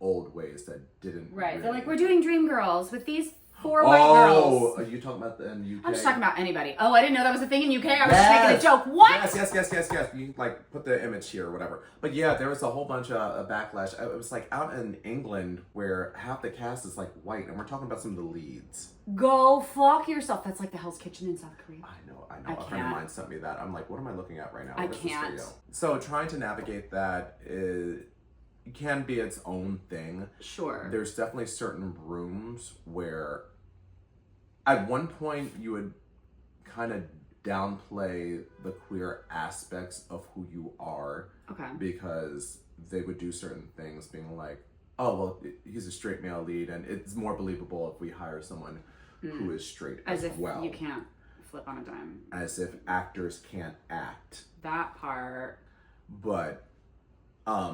old ways that didn't. Right. Really... They're like, we're doing Dreamgirls with these 4 white girls. Oh, are you talking about in UK? I'm just talking about anybody. Oh, I didn't know that was a thing in UK. I was just making a joke. What? Yes. You like put the image here or whatever. But yeah, there was a whole bunch of backlash. It was like out in England where half the cast is like white, and we're talking about some of the leads. Go fuck yourself. That's like the Hell's Kitchen in South Korea. I know. I A friend of can't. mine sent me that. I'm like, what am I looking at right now? I What is this can't. video? So trying to navigate that can be its own thing. Sure. There's definitely certain rooms where at one point you would kind of downplay the queer aspects of who you are. Okay. Because they would do certain things being like, oh, well, he's a straight male lead, and it's more believable if we hire someone who is straight as well. As if you can't flip on a dime. As if actors can't act. That part. But, I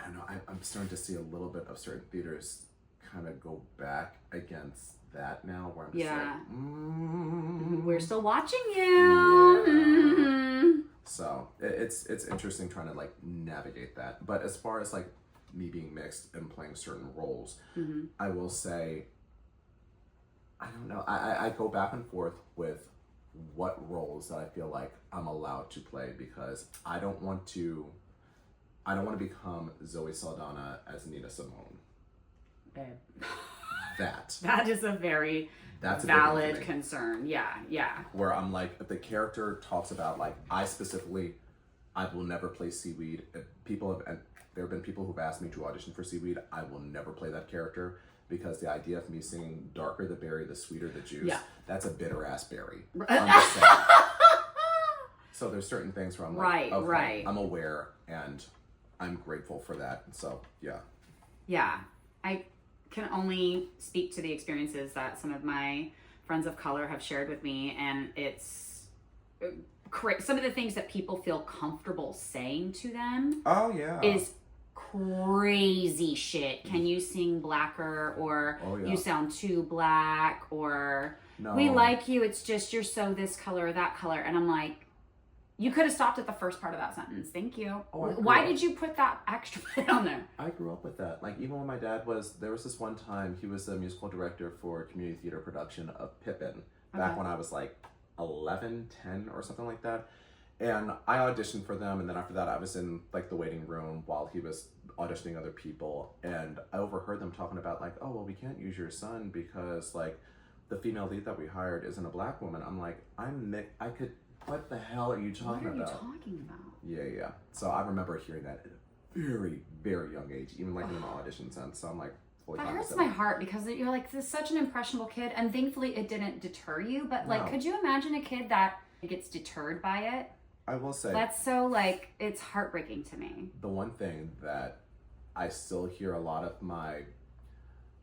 don't know, I'm starting to see a little bit of certain theaters kind of go back against that now, where I'm just like, we're still watching you. Yeah. Mm-hmm. So it's interesting trying to like navigate that. But as far as like me being mixed and playing certain roles, I will say, I don't know, I go back and forth with what roles that I feel like I'm allowed to play, because I don't want to become Zoe Saldana as Nina Simone. babe. That is a very that's a big one for valid me. concern. Yeah. Where I'm like, if the character talks about like, I will never play Seaweed. If there have been people who've asked me to audition for Seaweed. I will never play that character because the idea of me singing darker the berry, the sweeter the juice. That's a bitter ass berry. I'm just saying. So there's certain things where I'm like, okay, I'm aware and I'm grateful for that. So yeah, I can only speak to the experiences that some of my friends of color have shared with me, and it's some of the things that people feel comfortable saying to them is crazy shit. Can you sing blacker, or you sound too black, or we like you, it's just you're so this color or that color. And I'm like, you could have stopped at the first part of that sentence. Thank you. Why did you put that extra bit on there? I grew up with that. Like, even when my dad there was this one time, he was the musical director for a community theater production of Pippin, back when I was like 11, 10 or something like that. And I auditioned for them, and then after that I was in like the waiting room while he was auditioning other people, and I overheard them talking about like, oh, well, we can't use your son because like the female lead that we hired isn't a black woman. I'm like, what the hell are you talking about? What are you talking about? Yeah. So I remember hearing that at a very, very young age, even like in an audition sense. So I'm like, that hurts my heart because you're like, this is such an impressionable kid, and thankfully it didn't deter you. But like, could you imagine a kid that gets deterred by it? I will say that's so like, it's heartbreaking to me. The one thing that I still hear a lot of my,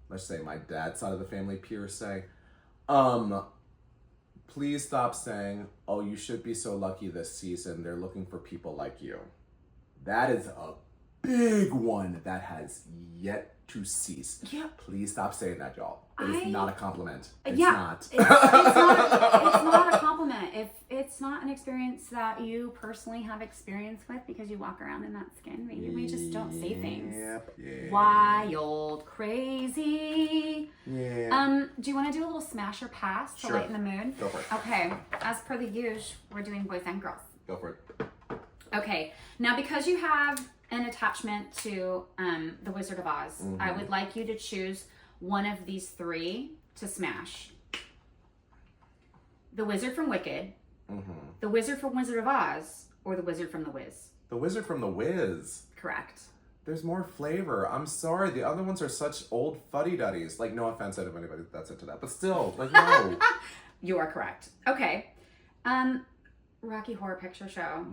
let's say my dad's side of the family peers say, please stop saying, oh, you should be so lucky this season. They're looking for people like you. That is a big one that has yet to cease. Yeah. Please stop saying that, y'all. It is not a compliment. It's not. It's not a compliment. If it's not an experience that you personally have experience with because you walk around in that skin, we just don't say things. Yeah. Wild, crazy. Yeah. Do you want to do a little smash or pass to lighten the mood? Go for it. Okay. As per the usual, we're doing boys and girls. Go for it. Okay. Now, because you have an attachment to The Wizard of Oz, I would like you to choose one of these three to smash. The Wizard from Wicked, The Wizard from Wizard of Oz, or The Wizard from The Wiz. The Wizard from The Wiz. Correct. There's more flavor. I'm sorry. The other ones are such old fuddy-duddies. Like, no offense to anybody that's into that, but still, like, no. You are correct. Okay. Rocky Horror Picture Show.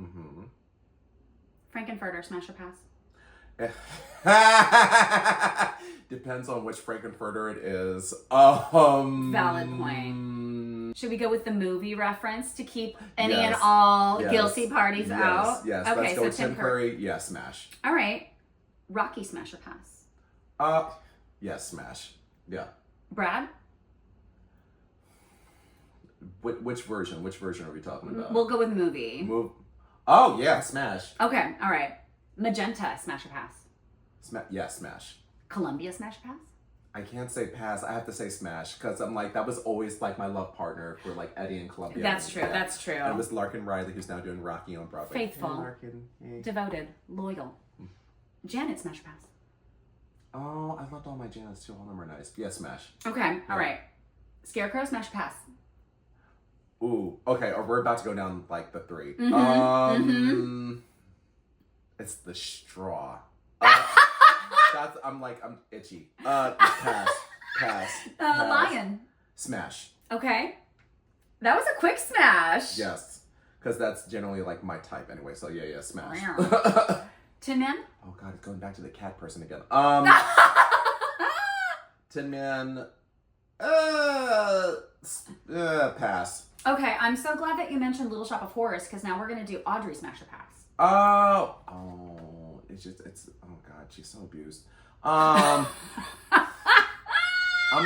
Frankenfurter, smash or pass? Depends on which Frankenfurter it is. Valid point. Should we go with the movie reference to keep any and all guilty parties out? Yes. Okay, Let's go with so Tim Curry. Yes, smash. All right. Rocky, smash or pass? Yes, smash. Yeah. Brad? Which version? Which version are we talking about? We'll go with movie. Oh, yeah, smash. Okay, all right. Magenta, smash or pass? Yes, smash. Columbia, smash or pass? I can't say pass. I have to say smash because I'm like, that was always like my love partner for like Eddie and Columbia. That's true. That's true. And it was Larkin Riley who's now doing Rocky on Broadway. Faithful. Hey, Larkin. Hey. Devoted. Loyal. Janet, smash or pass? Oh, I loved all my Janets too. All of them are nice. Yes, smash. Okay. All right. Scarecrow, smash or pass? Ooh. Okay. Or we're about to go down like the three. It's the straw. I'm itchy. Pass. Lion. Smash. Okay. That was a quick smash. Yes. Because that's generally like my type anyway. So yeah, smash. Tin Man? Oh God, it's going back to the cat person again. Tin Man. Pass. Okay, I'm so glad that you mentioned Little Shop of Horrors because now we're gonna do Audrey smash or pass. Oh, oh God, she's so abused. I'm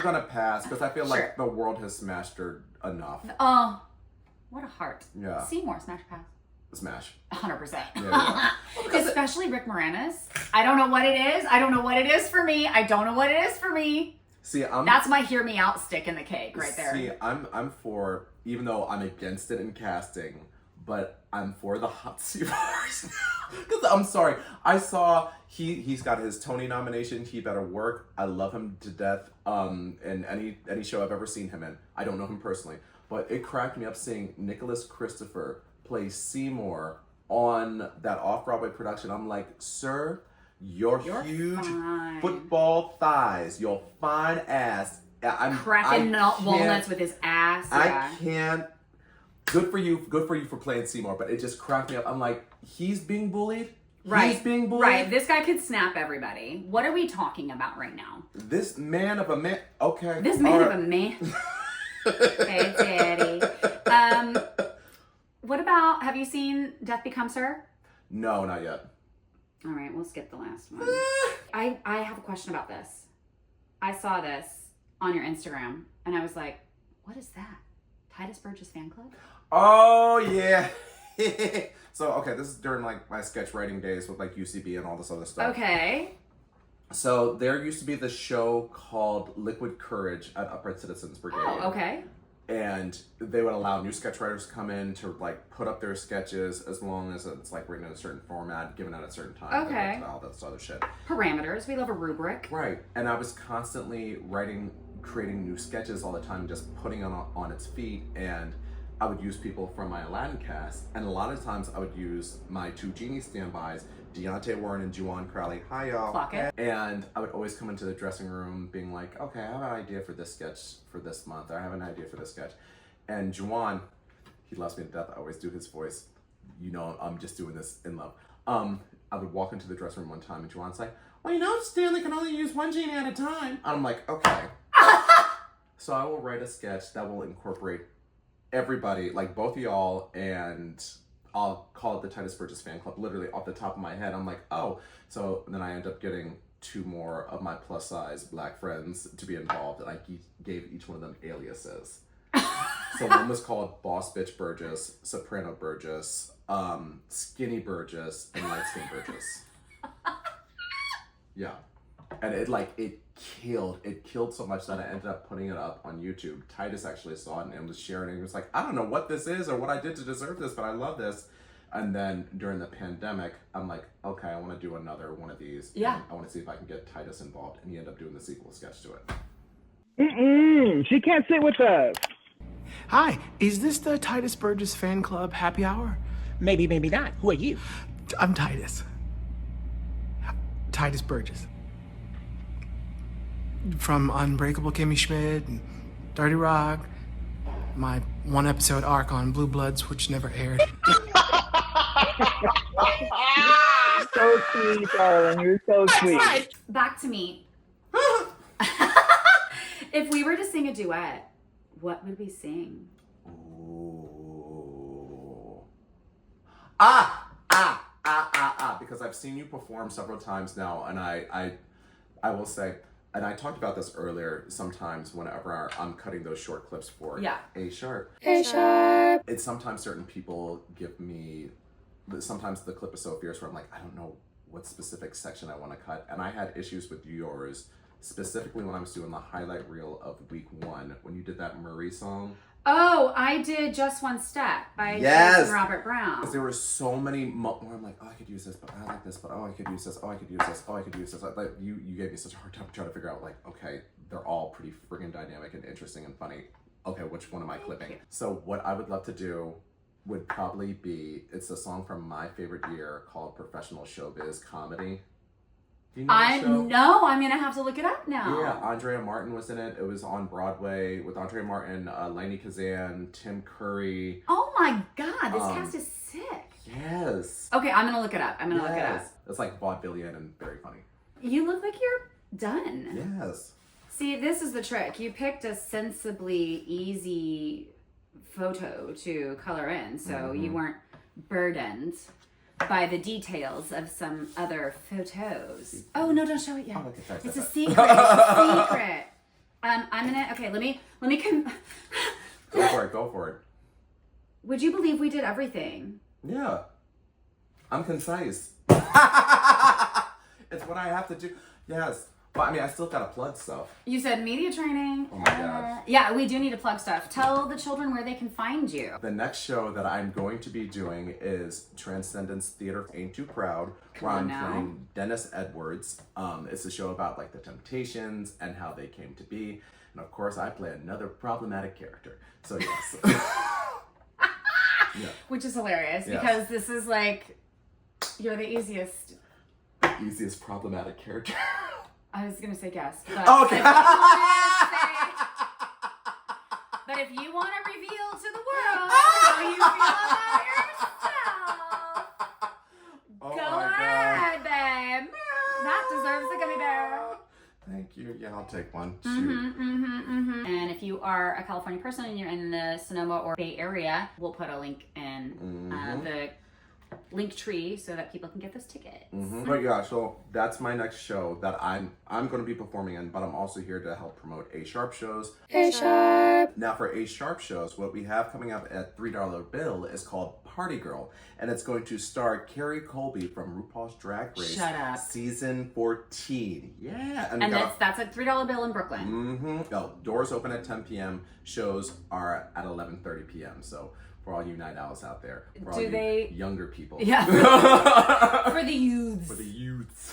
gonna pass because I feel like the world has smashed her enough. Oh, what a heart. Yeah. Seymour, smash or pass? Smash. 100%. Yeah. Especially Rick Moranis. I don't know what it is. I don't know what it is for me. I don't know what it is for me. See, that's my hear me out stick in the cake right there. See, I'm for, even though I'm against it in casting, but I'm for the hot Seymours now. I'm sorry. I saw he's got his Tony nomination. He better work. I love him to death. In any show I've ever seen him in. I don't know him personally, but it cracked me up seeing Nicholas Christopher play Seymour on that off-Broadway production. I'm like, sir, your huge football thighs, your fine ass. I'm cracking walnuts with his ass. I can't. Good for you for playing Seymour, but it just cracked me up. I'm like, he's being bullied? Right. He's being bullied? Right. This guy could snap everybody. What are we talking about right now? This man of a man. Okay. This man of a man. Hey, daddy. What about, have you seen Death Becomes Her? No, not yet. All right, we'll skip the last one. I have a question about this. I saw this on your Instagram, and I was like, what is that? Titus Burgess fan club? Oh, yeah. So, okay, this is during, like, my sketch writing days with, like, UCB and all this other stuff. Okay. So, there used to be this show called Liquid Courage at Upright Citizens Brigade. Oh, okay. And they would allow new sketch writers to come in to, like, put up their sketches as long as it's, like, written in a certain format, given at a certain time. Okay. All that other shit. Parameters. We love a rubric. Right. And I was constantly creating new sketches all the time, just putting it on its feet. And I would use people from my Aladdin cast. And a lot of times I would use my two genie standbys, Deontay Warren and Juwan Crowley. Hi, y'all. Clock it. And I would always come into the dressing room being like, okay, I have an idea for this sketch for this month. Or I have an idea for this sketch. And Juwan, he loves me to death. I always do his voice. You know, I'm just doing this in love. I would walk into the dressing room one time and Juwan's like, well, you know, Stanley can only use one genie at a time. And I'm like, okay. So I will write a sketch that will incorporate everybody, like both of y'all, and I'll call it the Titus Burgess fan club, literally off the top of my head. I'm like, oh. So then I end up getting two more of my plus size black friends to be involved, and I gave each one of them aliases. So one was called Boss Bitch Burgess, Soprano Burgess, Skinny Burgess, and Light Skin Burgess. Yeah. And it killed so much that I ended up putting it up on YouTube. Titus actually saw it and was sharing it. He was like, I don't know what this is or what I did to deserve this, but I love this. And then during the pandemic, I'm like, okay, I want to do another one of these. Yeah. And I want to see if I can get Titus involved. And he ended up doing the sequel sketch to it. She can't sit with us. Hi, is this the Titus Burgess fan club happy hour? Maybe, maybe not. Who are you? I'm Titus. Titus Burgess. From Unbreakable Kimmy Schmidt and Dirty Rock, my one episode arc on Blue Bloods, which never aired. So sweet, darling. You're so sweet. Back to me. If we were to sing a duet, what would we sing? Ooh. Because I've seen you perform several times now, and I will say, and I talked about this earlier, sometimes whenever I'm cutting those short clips for A Sharp. A Sharp. It's sometimes certain people give me, sometimes the clip is so fierce where I'm like, I don't know what specific section I want to cut. And I had issues with yours, specifically when I was doing the highlight reel of week 1, when you did that Murray song. Oh, I did Just One Step by Jason Robert Brown. Because there were so many where I'm like, oh, I could use this, but I like this, but oh, I could use this, oh, I could use this, oh, I could use this. Like, you gave me such a hard time trying to figure out, like, okay, they're all pretty friggin' dynamic and interesting and funny. Okay, which one am I clipping? So what I would love to do would probably be, it's a song from my favorite year called Professional Showbiz Comedy. Do you know that show? No, I'm gonna have to look it up now. Yeah, Andrea Martin was in it. It was on Broadway with Andrea Martin, Lainey Kazan, Tim Curry. Oh my God, this cast is sick. Yes. Okay, I'm gonna look it up. Look it up. It's like vaudevillian and very funny. You look like you're done. Yes. See, this is the trick. You picked a sensibly easy photo to color in, so you weren't burdened by the details of some other photos. Oh no, don't show it yet. Oh, okay, sorry, it's sorry. a secret. It's a secret. I'm gonna. Okay, let me. Go for it. Would you believe we did everything? Yeah. I'm concise. It's what I have to do. Yes. Well, I mean, I still gotta plug stuff. You said media training. Oh my God. Yeah, we do need to plug stuff. Tell the children where they can find you. The next show that I'm going to be doing is Transcendence Theater Ain't Too Proud, where I'm playing Dennis Edwards. It's a show about like the Temptations and how they came to be. And of course, I play another problematic character. So yes. Yeah. Which is hilarious because this is like, you're the easiest Problematic character. I was gonna say guest, but Okay. But if you want to reveal to the world how you feel about yourself, go ahead, babe. That deserves a gummy bear. Thank you. Yeah, I'll take one. And if you are a California person and you're in the Sonoma or Bay Area, we'll put a link in the link tree so that people can get those tickets. But yeah, so that's my next show that I'm going to be performing in, but I'm also here to help promote A Sharp shows. A Sharp. Now for A Sharp shows, what we have coming up at $3 bill is called Party Girl, and it's going to star Carrie Colby from RuPaul's Drag Race. Shut up. Season 14. Yeah. And that's a $3 bill in Brooklyn. Oh, doors open at 10 p.m. Shows are at 11:30 p.m. So for all you night owls out there, for all you younger people. Yeah. For the youths. For the youths.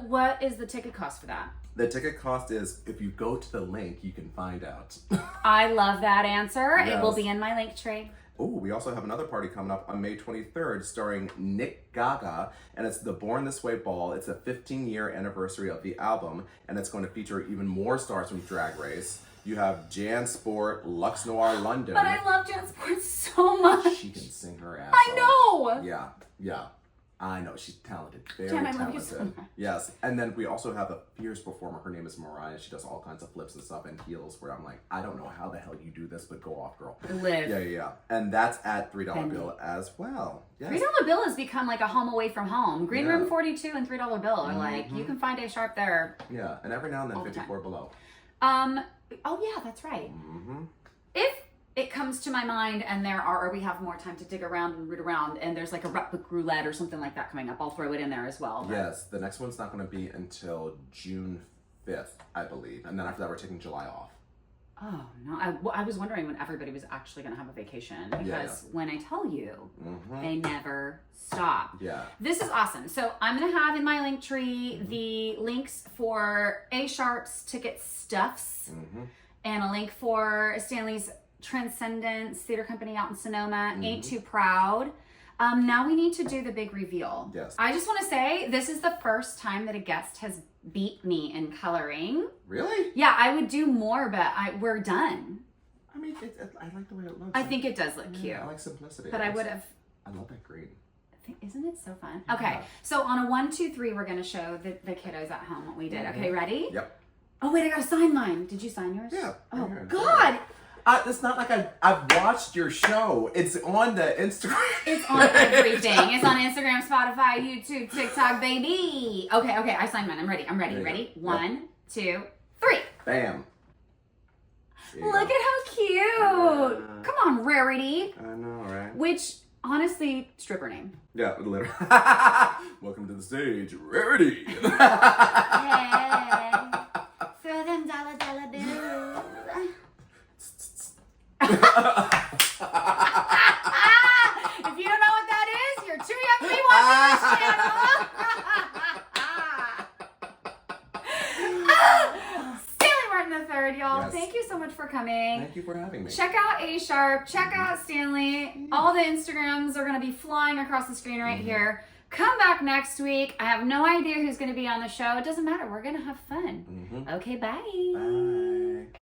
What is the ticket cost for that? The ticket cost is, if you go to the link, you can find out. I love that answer. Yes. It will be in my link tree. Oh, we also have another party coming up on May 23rd starring Nick Gaga, and it's the Born This Way Ball. It's a 15-year anniversary of the album, and it's going to feature even more stars from Drag Race. You have Jan Sport, Lux Noir London. But I love Jan Sport so much. She can sing her ass I off. know. Yeah. I know, she's talented, very Jan, I talented. love you so much. Yes, and then we also have a fierce performer. Her name is Mariah. She does all kinds of flips and stuff and heels. Where I'm like, I don't know how the hell you do this, but go off, girl. Live. Yeah. And that's at $3 bill as well. Yes. $3 bill has become like a home away from home. Green Room 42 and $3 bill are like, you can find A Sharp there. Yeah, and every now and then All the 54 below. Oh yeah, that's right. If it comes to my mind and we have more time to dig around and root around and there's like a rep book roulette or something like that coming up, I'll throw it in there as well. Yes, the next one's not going to be until June 5th, I believe. And then after that, we're taking July off. Oh, no. I was wondering when everybody was actually going to have a vacation because when I tell you, they never stop. Yeah. This is awesome. So I'm going to have in my link tree the links for A Sharp's ticket stuffs and a link for Stanley's Transcendence Theater Company out in Sonoma, Ain't Too Proud. Now we need to do the big reveal. Yes. I just want to say this is the first time that a guest has beat me in coloring. Really? Yeah, I would do more, but we're done. I mean, I like the way it looks. I think it does look cute. I like simplicity. But I would have. I love that green. Isn't it so fun? Okay, so on a 1, 2, 3, we're going to show the kiddos at home what we did. Okay, ready? Yep. Oh, wait, I got to sign mine. Did you sign yours? Yeah. Oh, right here. God. It's not like I've watched your show. It's on the Instagram. It's on everything. It's on Instagram, Spotify, YouTube, TikTok, baby. Okay, I signed mine. I'm ready. Ready? 1, 2, 3. Bam. Look at how cute. Come on, Rarity. I know, right? Which, honestly, stripper name. Yeah, literally. Welcome to the stage, Rarity. Hey. Throw them dollar bills. If you don't know what that is, you're too young to be watching this channel. Stanley Martin III, y'all. Yes. Thank you so much for coming. Thank you for having me. Check out A Sharp. Check out Stanley. All the Instagrams are going to be flying across the screen right here. Come back next week. I have no idea who's going to be on the show. It doesn't matter. We're going to have fun. Okay, bye. Bye.